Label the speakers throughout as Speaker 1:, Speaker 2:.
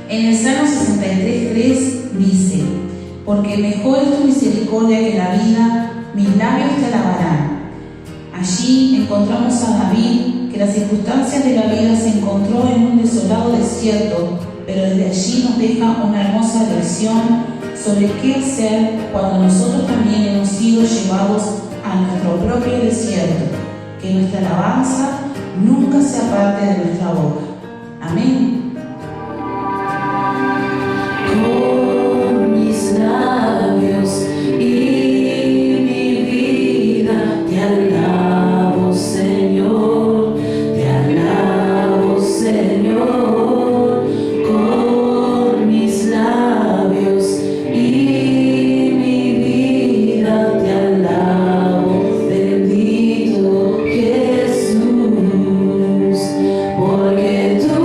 Speaker 1: En el Salmo 63:3 dice: porque mejor es tu misericordia que la vida, mis labios te alabarán. Allí encontramos a David, que las circunstancias de la vida se encontró en un desolado desierto, pero desde allí nos deja una hermosa lección sobre qué hacer cuando nosotros también hemos sido llevados a nuestro propio desierto, que nuestra alabanza nunca se aparte de nuestra boca. Amén.
Speaker 2: Con mis labios y mi vida te alabo, Señor, te alabo, Señor. Con mis labios y mi vida te alabo, bendito Jesús, porque tú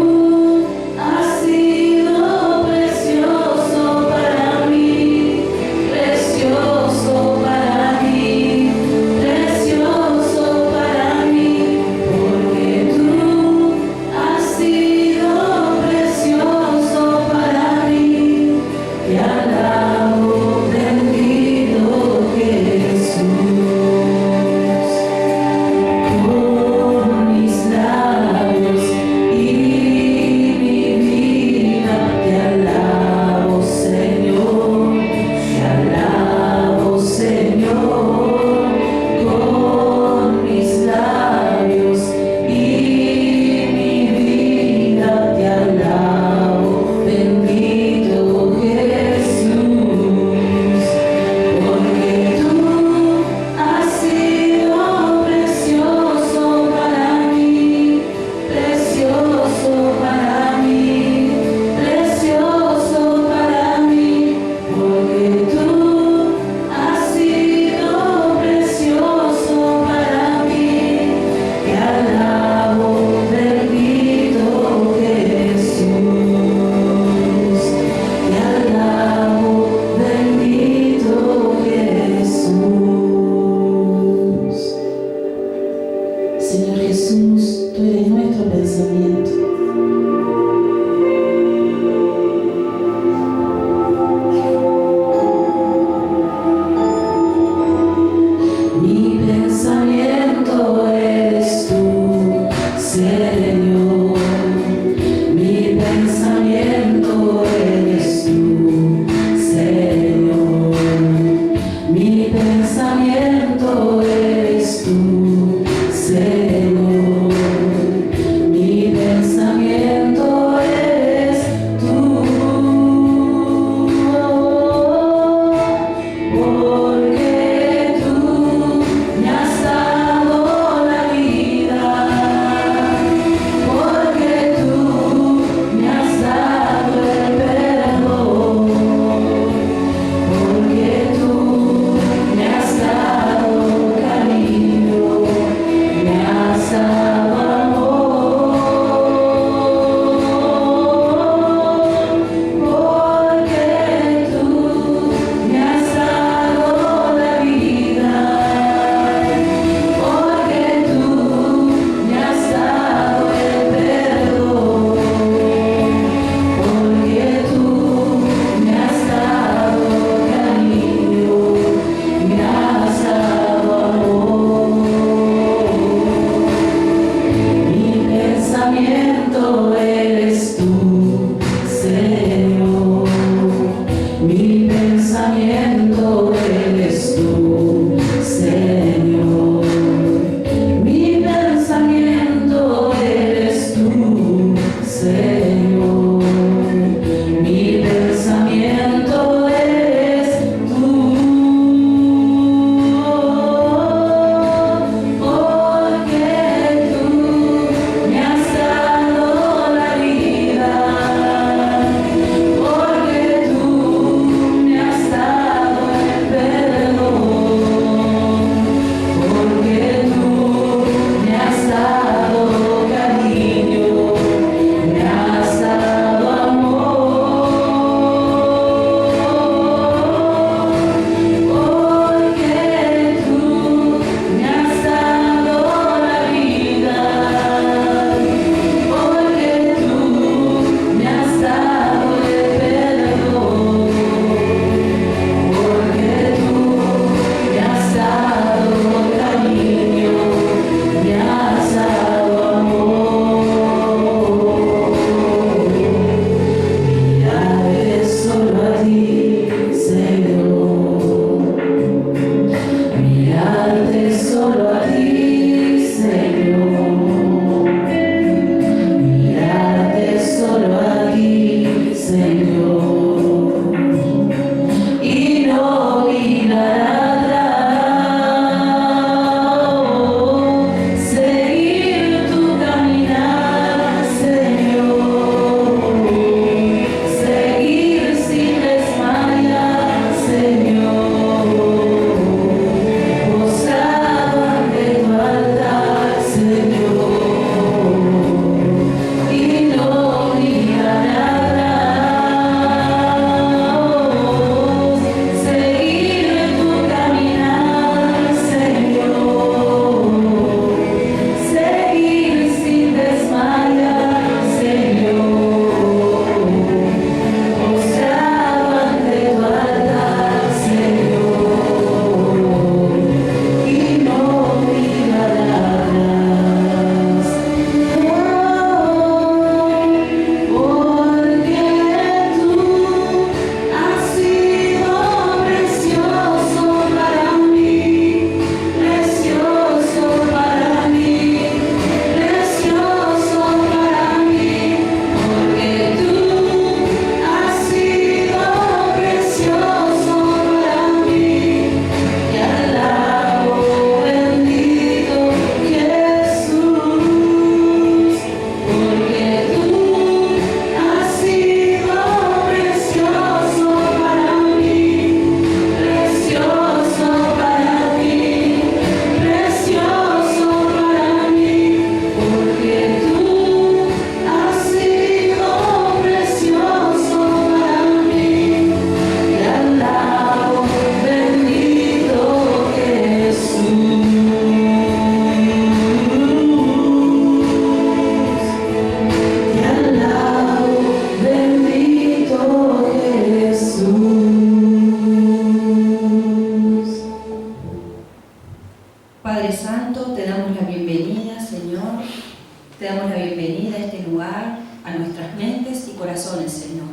Speaker 3: corazones, Señor.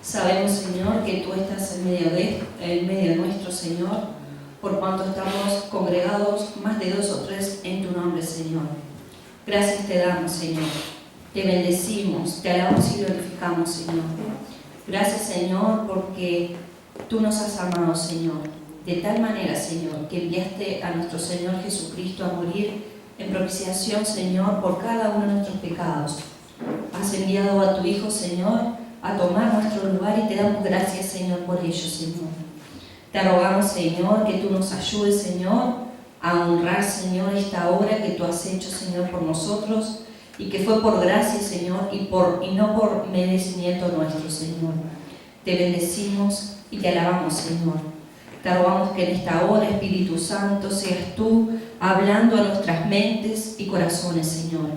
Speaker 3: Sabemos, Señor, que tú estás en medio nuestro, Señor, por cuanto estamos congregados más de 2 o 3 en tu nombre, Señor. Gracias te damos, Señor. Te bendecimos, te alabamos y glorificamos, Señor. Gracias, Señor, porque tú nos has amado, Señor, de tal manera, Señor, que enviaste a nuestro Señor Jesucristo a morir en propiciación, Señor, por cada uno de nuestros pecados. Has enviado a tu Hijo, Señor, a tomar nuestro lugar y te damos gracias, Señor, por ello, Señor. Te rogamos, Señor, que tú nos ayudes, Señor, a honrar, Señor, esta obra que tú has hecho, Señor, por nosotros y que fue por gracia, Señor, y no por merecimiento nuestro, Señor. Te bendecimos y te alabamos, Señor. Te rogamos que en esta hora, Espíritu Santo, seas tú hablando a nuestras mentes y corazones, Señor,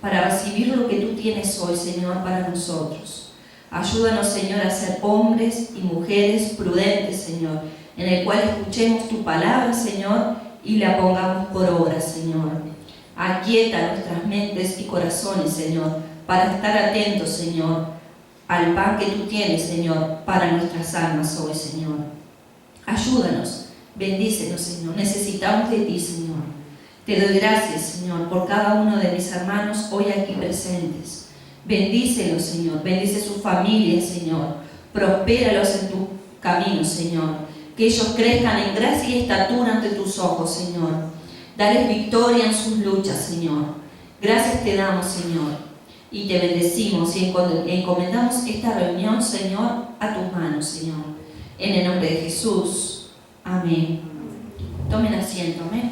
Speaker 3: para recibir lo que tú tienes hoy, Señor, para nosotros. Ayúdanos, Señor, a ser hombres y mujeres prudentes, Señor, en el cual escuchemos tu palabra, Señor, y la pongamos por obra, Señor. Aquieta nuestras mentes y corazones, Señor, para estar atentos, Señor, al pan que tú tienes, Señor, para nuestras almas hoy, Señor. Ayúdanos, bendícenos, Señor. Necesitamos de ti, Señor. Te doy gracias, Señor, por cada uno de mis hermanos hoy aquí presentes. Bendícelos, Señor. Bendice sus familias, Señor. Prospéralos en tu camino, Señor. Que ellos crezcan en gracia y estatura ante tus ojos, Señor. Dales victoria en sus luchas, Señor. Gracias te damos, Señor. Y te bendecimos y encomendamos esta reunión, Señor, a tus manos, Señor. En el nombre de Jesús. Amén. Tomen asiento, amén.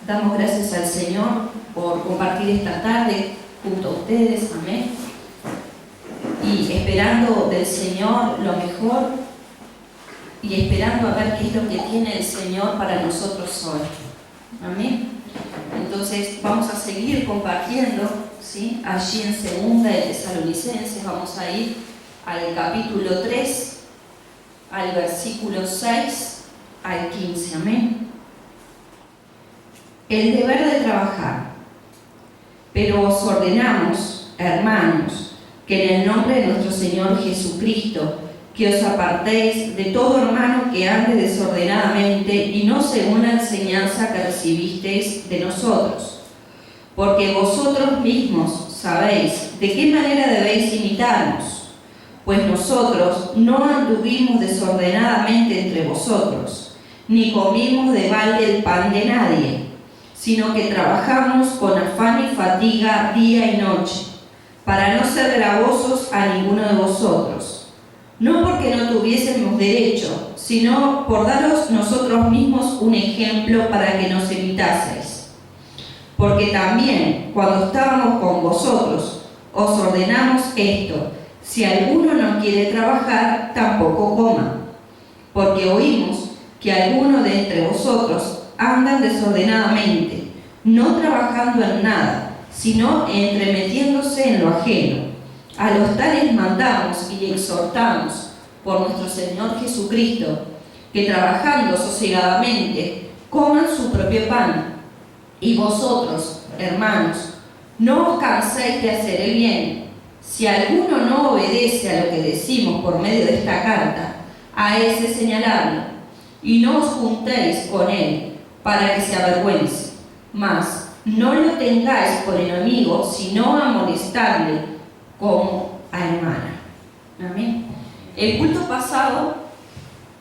Speaker 3: Damos gracias al Señor por compartir esta tarde junto a ustedes, amén. Y esperando del Señor lo mejor y esperando a ver qué es lo que tiene el Señor para nosotros hoy. Amén. Entonces vamos a seguir compartiendo, ¿sí? Allí en 2 de Tesalonicenses vamos a ir al capítulo 3, al versículo 6 al 15. Amén. El deber de trabajar. Pero os ordenamos, hermanos, que en el nombre de nuestro Señor Jesucristo, que os apartéis de todo hermano que ande desordenadamente y no según la enseñanza que recibisteis de nosotros. Porque vosotros mismos sabéis de qué manera debéis imitarnos, pues nosotros no anduvimos desordenadamente entre vosotros, ni comimos de balde el pan de nadie, sino que trabajamos con afán y fatiga día y noche, para no ser gravosos a ninguno de vosotros. No porque no tuviésemos derecho, sino por daros nosotros mismos un ejemplo para que nos imitaseis. Porque también, cuando estábamos con vosotros, os ordenamos esto: si alguno no quiere trabajar, tampoco coma. Porque oímos que algunos de entre vosotros andan desordenadamente, no trabajando en nada, sino entremetiéndose en lo ajeno. A los tales mandamos y exhortamos por nuestro Señor Jesucristo, que trabajando sosegadamente coman su propio pan. Y vosotros, hermanos, no os canséis de hacer el bien. Si alguno no obedece a lo que decimos por medio de esta carta, a ese señaladlo, y no os juntéis con él para que se avergüence. Mas no lo tengáis por enemigo, sino amonestadle como a hermana. Amén. El culto pasado,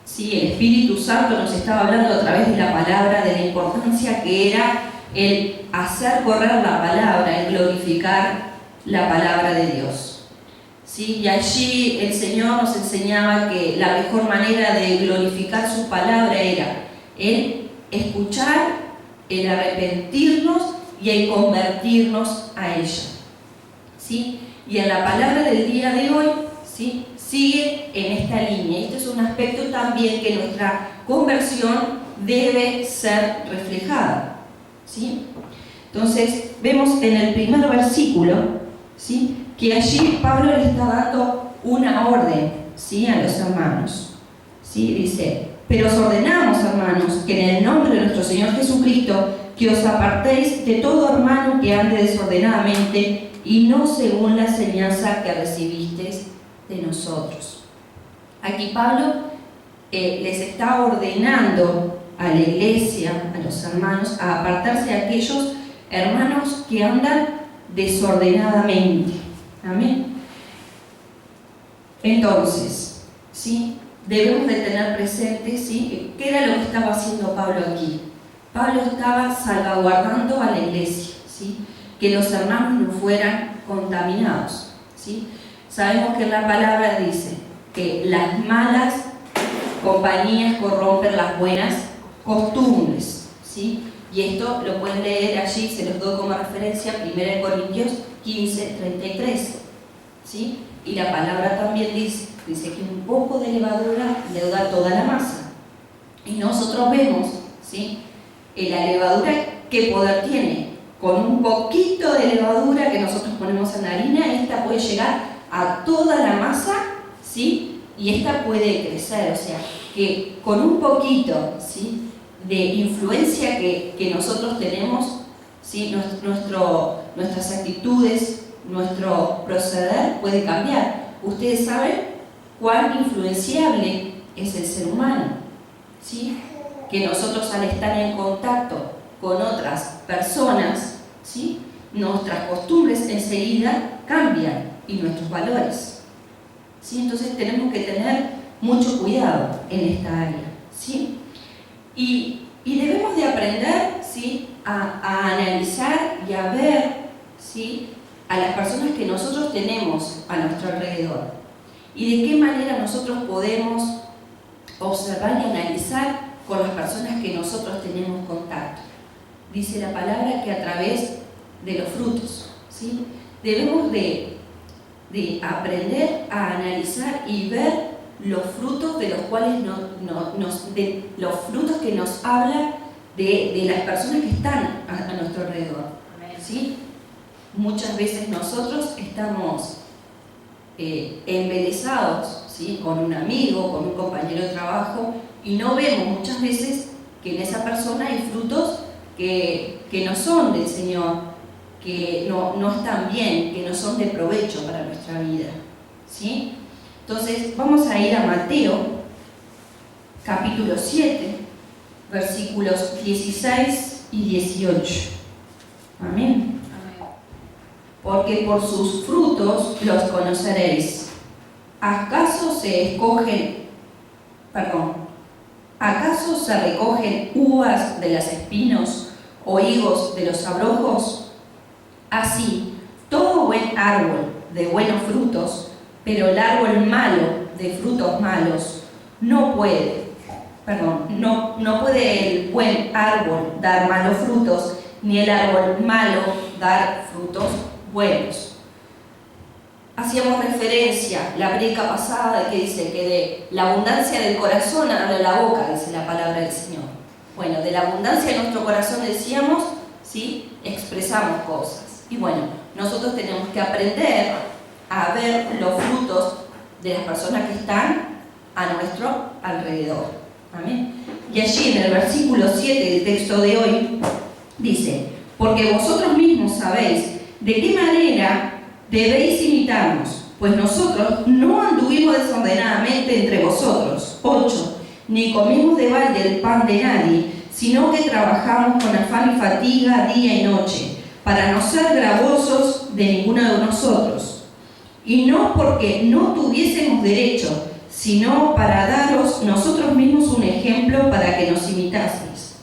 Speaker 3: sí, el Espíritu Santo nos estaba hablando a través de la palabra de la importancia que era el hacer correr la palabra, el glorificar la palabra de Dios. ¿Sí? Y allí el Señor nos enseñaba que la mejor manera de glorificar su palabra era el escuchar, el arrepentirnos y el convertirnos a ella. ¿Sí? Y en la palabra del día de hoy, ¿sí?, sigue en esta línea. Este es un aspecto también que nuestra conversión debe ser reflejada. ¿Sí? Entonces, vemos en el primer versículo, ¿sí?, que allí Pablo le está dando una orden, ¿sí?, a los hermanos. ¿Sí? Dice: pero os ordenamos, hermanos, que en el nombre de nuestro Señor Jesucristo, que os apartéis de todo hermano que ande desordenadamente y no según la enseñanza que recibisteis de nosotros. Aquí Pablo les está ordenando a la iglesia, a los hermanos, a apartarse de aquellos hermanos que andan desordenadamente. Amén. Entonces, ¿sí? Debemos de tener presente, ¿sí? ¿Qué era lo que estaba haciendo Pablo aquí? Pablo estaba salvaguardando a la iglesia, ¿sí? Que los hermanos no fueran contaminados, ¿sí? Sabemos que la palabra dice que las malas compañías corrompen las buenas costumbres, ¿sí? Y esto lo pueden leer allí, se los doy como referencia, 1 Corintios 15, 33, ¿sí? Y la palabra también dice que un poco de levadura leuda toda la masa. Y nosotros vemos, ¿sí? La levadura, ¿qué poder tiene? Con un poquito de levadura que nosotros ponemos en la harina, esta puede llegar a toda la masa, ¿sí? Y esta puede crecer, o sea, que con un poquito, ¿sí? De influencia que nosotros tenemos, ¿sí? Nuestras actitudes, nuestro proceder puede cambiar. Ustedes saben cuán influenciable es el ser humano, ¿sí? Que nosotros al estar en contacto con otras personas, ¿sí? Nuestras costumbres enseguida cambian y nuestros valores, ¿sí? Entonces tenemos que tener mucho cuidado en esta área, ¿sí? Y debemos de aprender, ¿sí? a analizar y a ver, ¿sí? a las personas que nosotros tenemos a nuestro alrededor y de qué manera nosotros podemos observar y analizar con las personas que nosotros tenemos contacto. Dice la palabra que a través de los frutos, ¿sí? Debemos de aprender a analizar y ver los frutos de los cuales los frutos que nos hablan de las personas que están a nuestro alrededor, ¿sí? Muchas veces nosotros estamos embelesados, ¿sí? Con un amigo, con un compañero de trabajo, y no vemos muchas veces que en esa persona hay frutos que no son del Señor, que no están bien, que no son de provecho para nuestra vida, ¿sí? Entonces vamos a ir a Mateo capítulo 7, versículos 16 y 18. Amén. Porque por sus frutos los conoceréis. ¿Acaso se recogen uvas de los espinos o higos de los abrojos? Así, todo buen árbol de buenos frutos, pero el árbol malo de frutos malos, no puede el buen árbol dar malos frutos, ni el árbol malo dar frutos buenos. Hacíamos referencia la predica pasada que dice que de la abundancia del corazón habla la boca, dice la palabra del Señor. Bueno, de la abundancia de nuestro corazón decíamos, ¿sí? Expresamos cosas. Y bueno, nosotros tenemos que aprender a ver los frutos de las personas que están a nuestro alrededor. Amén. Y allí en el versículo 7 del texto de hoy dice: porque vosotros mismos sabéis de qué manera debéis imitarnos, pues nosotros no anduvimos desordenadamente entre vosotros. 8. Ni comimos de balde el pan de nadie, sino que trabajamos con afán y fatiga día y noche, para no ser gravosos de ninguno de nosotros. Y no porque no tuviésemos derecho, sino para daros nosotros mismos un ejemplo para que nos imitaseis.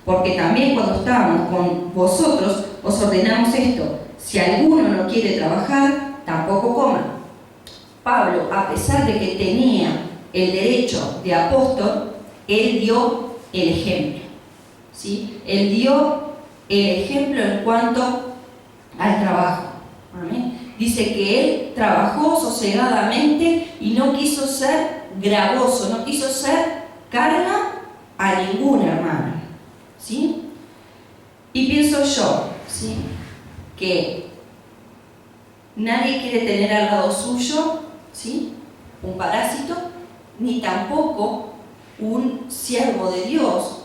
Speaker 3: Porque también cuando estábamos con vosotros os ordenamos esto: si alguno no quiere trabajar, tampoco coma. Pablo, a pesar de que tenía el derecho de apóstol, él dio el ejemplo, ¿sí? Él dio el ejemplo en cuanto al trabajo. Amén. Dice que él trabajó sosegadamente y no quiso ser gravoso, no quiso ser carga a ningún hermano, ¿sí? Y pienso yo, ¿sí? Que nadie quiere tener al lado suyo, ¿sí? Un parásito, ni tampoco un siervo de Dios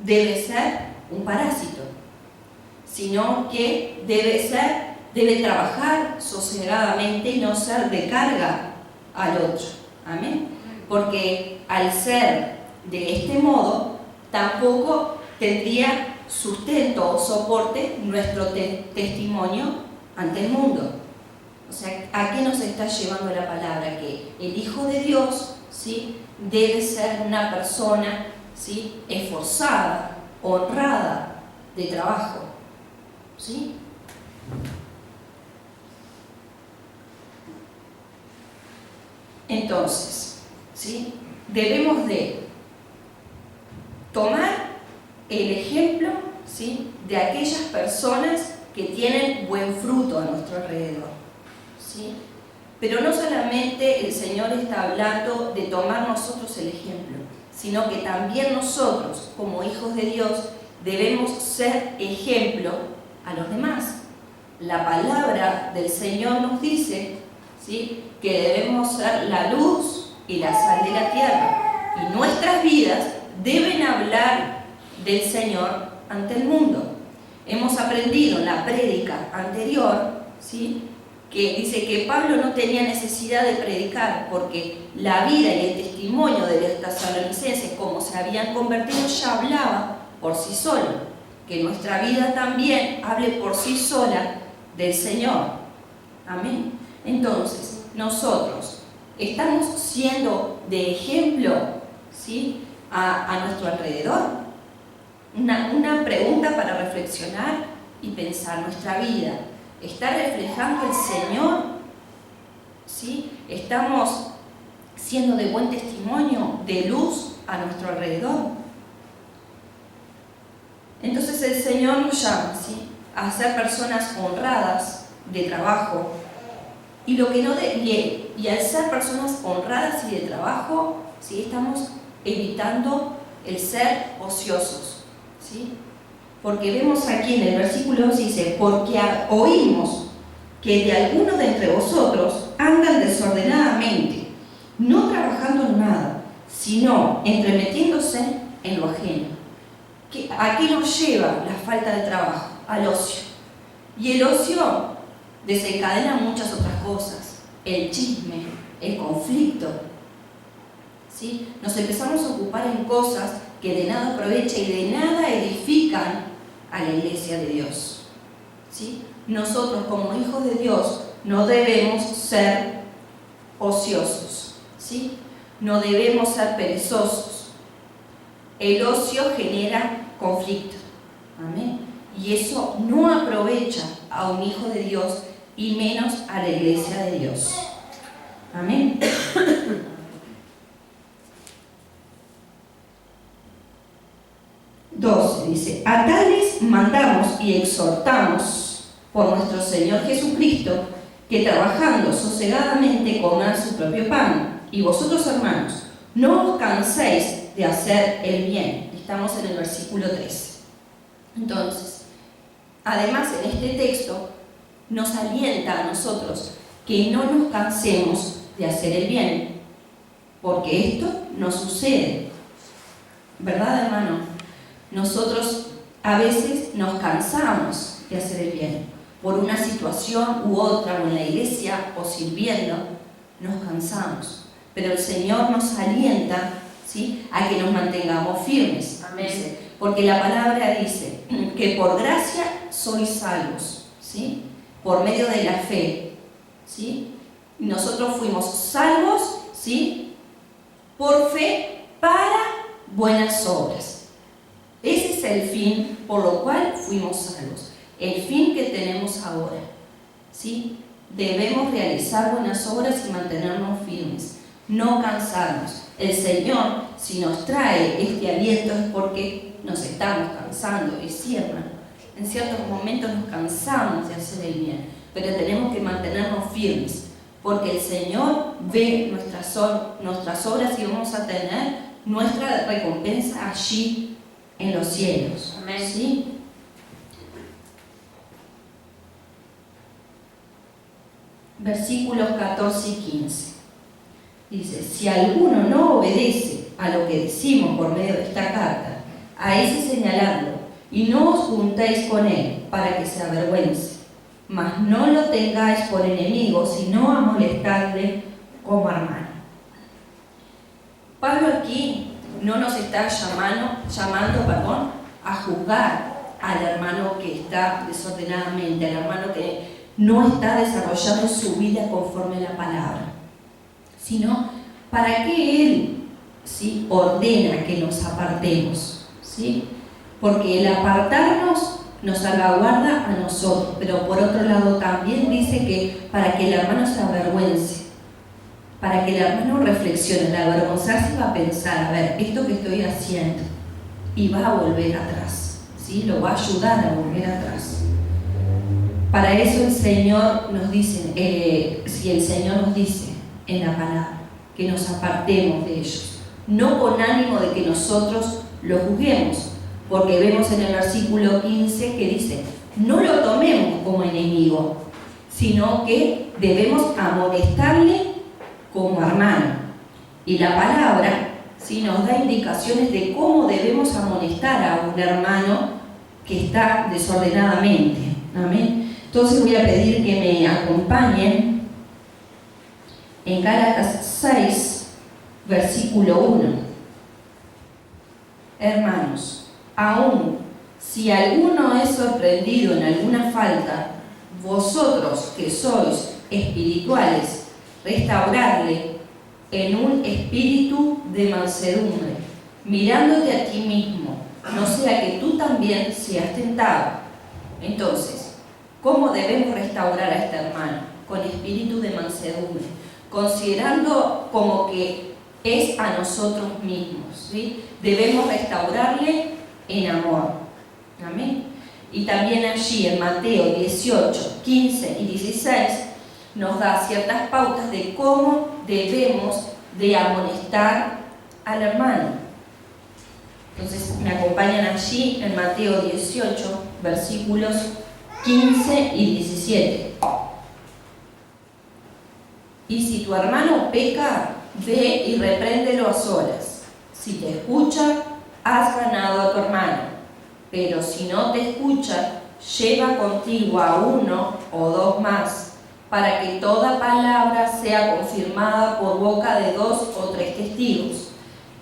Speaker 3: debe ser un parásito, sino que debe trabajar sosegadamente y no ser de carga al otro. Amén. Porque al ser de este modo, tampoco tendría sustento o soporte nuestro testimonio ante el mundo. O sea, ¿a qué nos está llevando la palabra? Que el Hijo de Dios, ¿sí?, debe ser una persona, ¿sí?, esforzada, honrada de trabajo, ¿sí? Entonces, ¿sí?, debemos de tomar el ejemplo, ¿sí?, de aquellas personas que tienen buen fruto a nuestro alrededor, ¿sí? Pero no solamente el Señor está hablando de tomar nosotros el ejemplo, sino que también nosotros, como hijos de Dios, debemos ser ejemplo a los demás. La palabra del Señor nos dice, ¿sí?, que debemos ser la luz y la sal de la tierra, y nuestras vidas deben hablar del Señor ante el mundo. Hemos aprendido en la prédica anterior, ¿sí?, que dice que Pablo no tenía necesidad de predicar porque la vida y el testimonio de los tesalonicenses, como se habían convertido, ya hablaba por sí solo. Que nuestra vida también hable por sí sola del Señor. Amén. Entonces, nosotros estamos siendo de ejemplo, ¿sí?, a nuestro alrededor. Una pregunta para reflexionar y pensar: nuestra vida ¿está reflejando el Señor? ¿Sí? ¿Estamos siendo de buen testimonio, de luz a nuestro alrededor? Entonces el Señor nos llama, ¿sí?, a ser personas honradas de trabajo. Y al ser personas honradas y de trabajo, ¿sí?, estamos evitando el ser ociosos, ¿sí? Porque vemos aquí en el versículo 2, dice: porque oímos que de algunos de entre vosotros andan desordenadamente, no trabajando en nada, sino entremetiéndose en lo ajeno. ¿A qué nos lleva la falta de trabajo? Al ocio. Y el ocio desencadena muchas otras cosas: el chisme, el conflicto, ¿sí? Nos empezamos a ocupar en cosas que de nada aprovechan y de nada edifican a la iglesia de Dios, ¿sí? Nosotros, como hijos de Dios, no debemos ser ociosos, ¿sí? No debemos ser perezosos. El ocio genera conflicto. Amén. Y eso no aprovecha a un hijo de Dios y menos a la iglesia de Dios. Amén. 12 dice: a tales mandamos y exhortamos por nuestro Señor Jesucristo, que trabajando sosegadamente coman su propio pan. Y vosotros, hermanos, no os canséis de hacer el bien. Estamos en el versículo 3. Entonces, además en este texto nos alienta a nosotros que no nos cansemos de hacer el bien, porque esto no sucede. ¿Verdad, hermano? Nosotros a veces nos cansamos de hacer el bien, por una situación u otra, o en la iglesia o sirviendo, nos cansamos. Pero el Señor nos alienta, ¿sí?, a que nos mantengamos firmes.
Speaker 2: Amén.
Speaker 3: Dice, porque la palabra dice que por gracia sois salvos, ¿sí?, por medio de la fe, ¿sí? Nosotros fuimos salvos, ¿sí?, por fe para buenas obras. Ese es el fin por lo cual fuimos salvos, el fin que tenemos ahora, ¿sí? Debemos realizar buenas obras y mantenernos firmes, no cansarnos. El Señor, si nos trae este aliento, es porque nos estamos cansando. Y sí, hermano, en ciertos momentos nos cansamos de hacer el bien, pero tenemos que mantenernos firmes, porque el Señor ve nuestras obras y vamos a tener nuestra recompensa allí en los cielos.
Speaker 2: Amén.
Speaker 3: ¿Sí? Versículos 14 y 15. Dice: si alguno no obedece a lo que decimos por medio de esta carta, a ese señaladlo, y no os juntéis con él para que se avergüence, mas no lo tengáis por enemigo, sino amonestadle como hermano. Pablo aquí no nos está llamando a juzgar al hermano que está desordenadamente, al hermano que no está desarrollando su vida conforme a la palabra, sino para que él, ¿sí?, ordena que nos apartemos, ¿sí? Porque el apartarnos nos salvaguarda a nosotros, pero por otro lado también dice que para que el hermano se avergüence, para que el hermano reflexione. Al avergonzarse va a pensar, a ver, esto que estoy haciendo, y va a volver atrás, ¿sí? Lo va a ayudar a volver atrás. Para eso el Señor nos dice, si el Señor nos dice en la palabra, que nos apartemos de ellos, no con ánimo de que nosotros lo juzguemos, porque vemos en el versículo 15 que dice, no lo tomemos como enemigo, sino que debemos amonestarle como hermano. Y la palabra, ¿sí?, nos da indicaciones de cómo debemos amonestar a un hermano que está desordenadamente. Amén. Entonces voy a pedir que me acompañen en Gálatas 6, versículo 1. Hermanos, aún si alguno es sorprendido en alguna falta, vosotros que sois espirituales, restaurarle en un espíritu de mansedumbre, mirándote a ti mismo, no sea que tú también seas tentado. Entonces, ¿cómo debemos restaurar a este hermano? Con espíritu de mansedumbre, considerando como que es a nosotros mismos, ¿sí? Debemos restaurarle en amor. Amén. Y también allí en Mateo 18, 15 y 16 nos da ciertas pautas de cómo debemos de amonestar al hermano. Entonces me acompañan allí en Mateo 18, versículos 15 y 17. Y si tu hermano peca, ve y repréndelo a solas. Si te escucha, has ganado a tu hermano. Pero si no te escucha, lleva contigo a uno o dos más, para que toda palabra sea confirmada por boca de 2 o 3 testigos.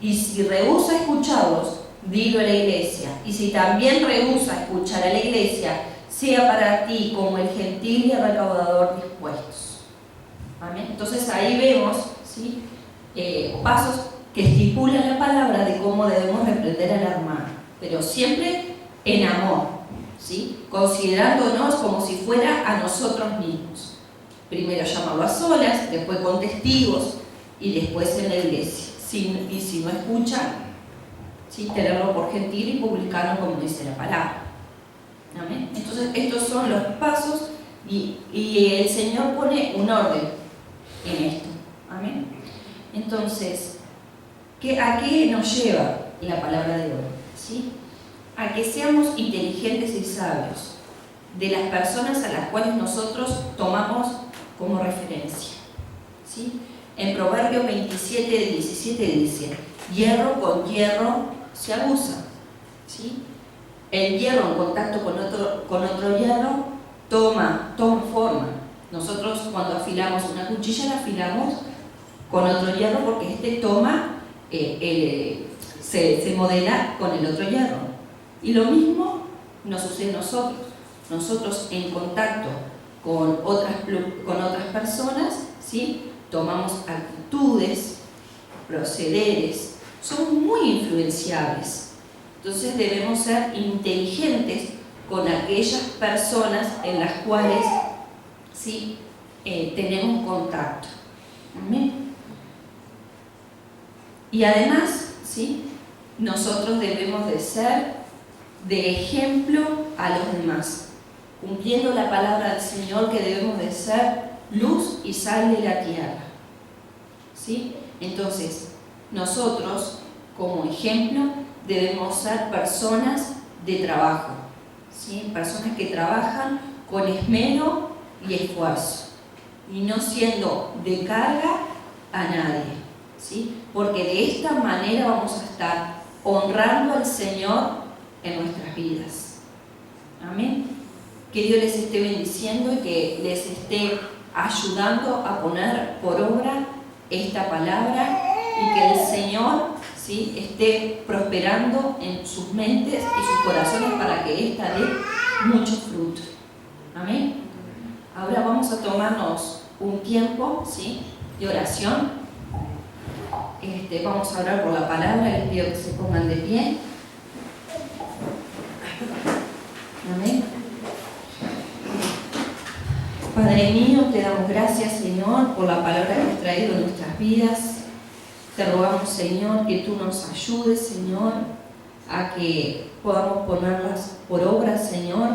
Speaker 3: Y si rehúsa escucharlos, dilo a la iglesia. Y si también rehúsa escuchar a la iglesia, sea para ti como el gentil y el recaudador dispuestos. Amén. Entonces ahí vemos, ¿sí?, pasos que estipulan la palabra de cómo debemos reprender al hermano, pero siempre en amor, ¿sí?, considerándonos como si fuera a nosotros mismos. Primero llamarlo a solas, después con testigos y después en la iglesia. Y si no escucha, ¿sí?, tenerlo por gentil y publicano, como dice la palabra. Amén. Entonces estos son los pasos y el Señor pone un orden en esto. Amén. Entonces, ¿a qué nos lleva la palabra de hoy? ¿Sí? A que seamos inteligentes y sabios de las personas a las cuales nosotros tomamos como referencia. ¿Sí? En Proverbios 27, 17 dice, hierro con hierro se abusa. ¿Sí? El hierro en contacto con otro hierro toma forma. Nosotros cuando afilamos una cuchilla la afilamos con otro hierro porque este toma, se modela con el otro hierro. Y lo mismo nos sucede a nosotros. Nosotros en contacto con otras personas, ¿sí?, tomamos actitudes, procederes, somos muy influenciables. Entonces debemos ser inteligentes con aquellas personas en las cuales, ¿sí?, tenemos contacto. Amén. Y además, ¿sí?, nosotros debemos de ser de ejemplo a los demás, cumpliendo la palabra del Señor que debemos de ser luz y sal de la tierra. ¿Sí? Entonces, nosotros, como ejemplo, debemos ser personas de trabajo, ¿sí?, personas que trabajan con esmero y esfuerzo, y no siendo de carga a nadie, ¿sí?, porque de esta manera vamos a estar honrando al Señor en nuestras vidas. Amén. Que Dios les esté bendiciendo y que les esté ayudando a poner por obra esta palabra y que el Señor, ¿sí?, esté prosperando en sus mentes y sus corazones para que ésta dé mucho fruto. Amén. Ahora vamos a tomarnos un tiempo, ¿sí?, de oración. Vamos a orar por la palabra. Les pido que se pongan de pie. Amén. Padre mío, te damos gracias, Señor, por la palabra que has traído en nuestras vidas. Te rogamos, Señor, que tú nos ayudes, Señor, a que podamos ponerlas por obra, Señor.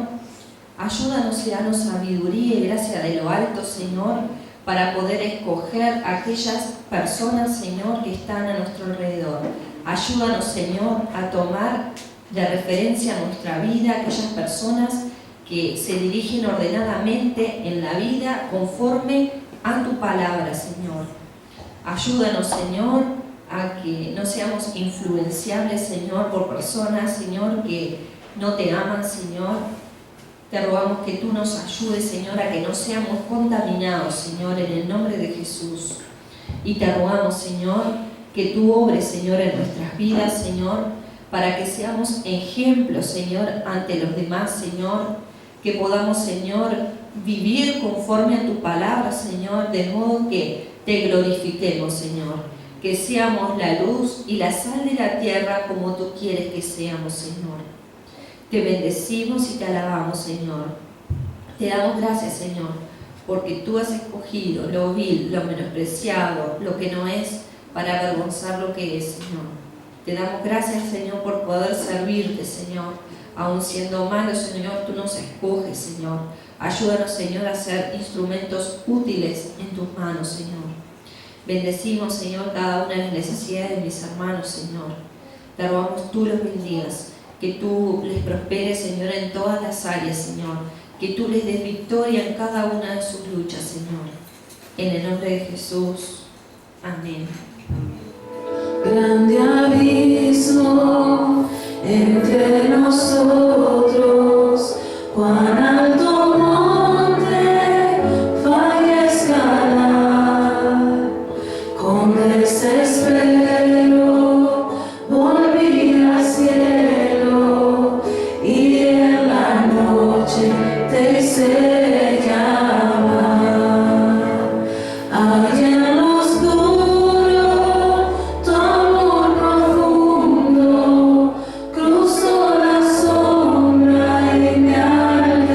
Speaker 3: Ayúdanos y danos sabiduría y gracia de lo alto, Señor, para poder escoger aquellas personas, Señor, que están a nuestro alrededor. Ayúdanos, Señor, a tomar de referencia a nuestra vida aquellas personas que se dirigen ordenadamente en la vida conforme a tu palabra, Señor. Ayúdanos, Señor, a que no seamos influenciables, Señor, por personas, Señor, que no te aman, Señor. Te rogamos que tú nos ayudes, Señor, a que no seamos contaminados, Señor, en el nombre de Jesús. Y te rogamos, Señor, que tú obres, Señor, en nuestras vidas, Señor, para que seamos ejemplos, Señor, ante los demás, Señor, que podamos, Señor, vivir conforme a tu palabra, Señor, de modo que te glorifiquemos, Señor, que seamos la luz y la sal de la tierra como tú quieres que seamos, Señor. Te bendecimos y te alabamos, Señor. Te damos gracias, Señor, porque tú has escogido lo vil, lo menospreciado, lo que no es, para avergonzar lo que es, Señor. Te damos gracias, Señor, por poder servirte, Señor. Aun siendo malos, Señor, tú nos escoges, Señor. Ayúdanos, Señor, a ser instrumentos útiles en tus manos, Señor. Bendecimos, Señor, cada una de las necesidades de mis hermanos, Señor. Te rogamos tú los bendigas, que tú les prosperes, Señor, en todas las áreas, Señor. Que tú les des victoria en cada una de sus luchas, Señor. En el nombre de Jesús. Amén.
Speaker 2: Grande abismo entre nosotros, cuán alto monte falla escalar, con desespero volví al cielo y en la noche te hice llamar. Allá en lo oscuro, tu amor profundo cruzó la sombra y me alcanzó.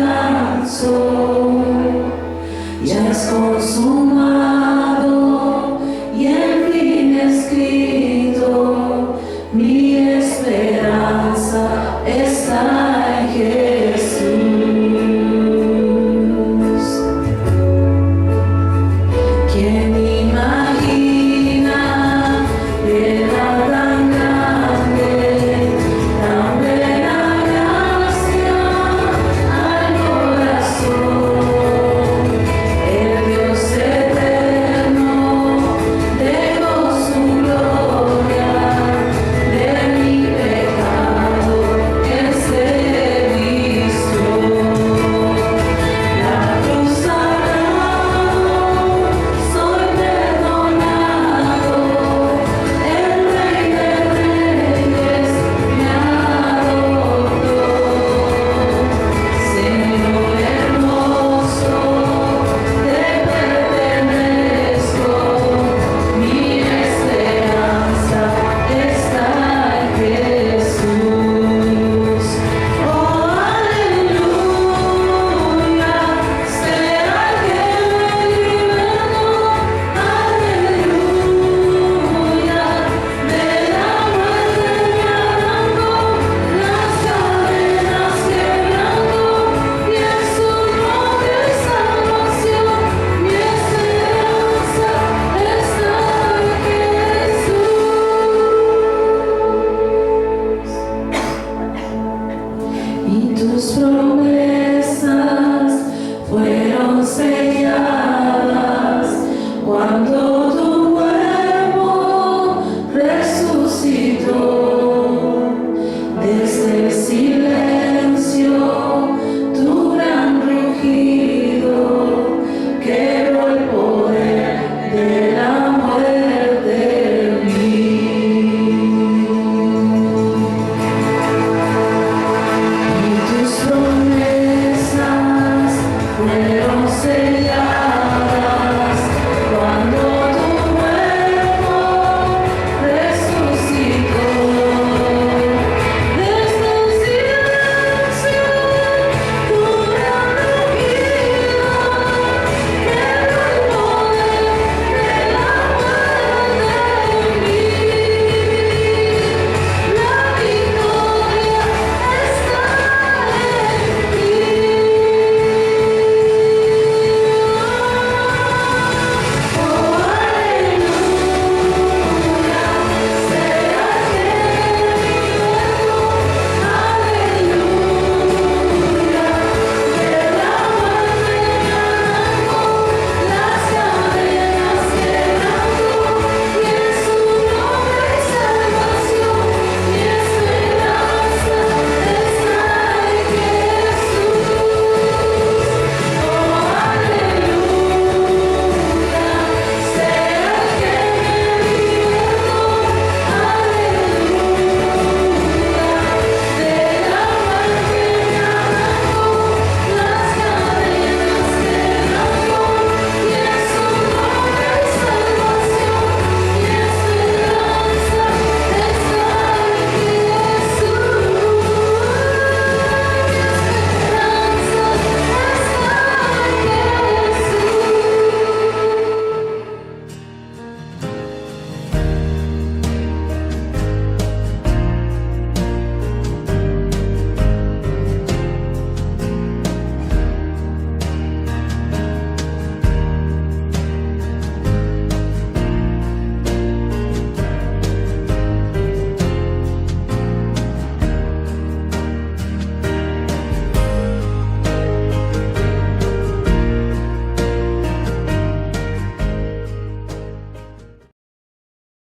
Speaker 2: puede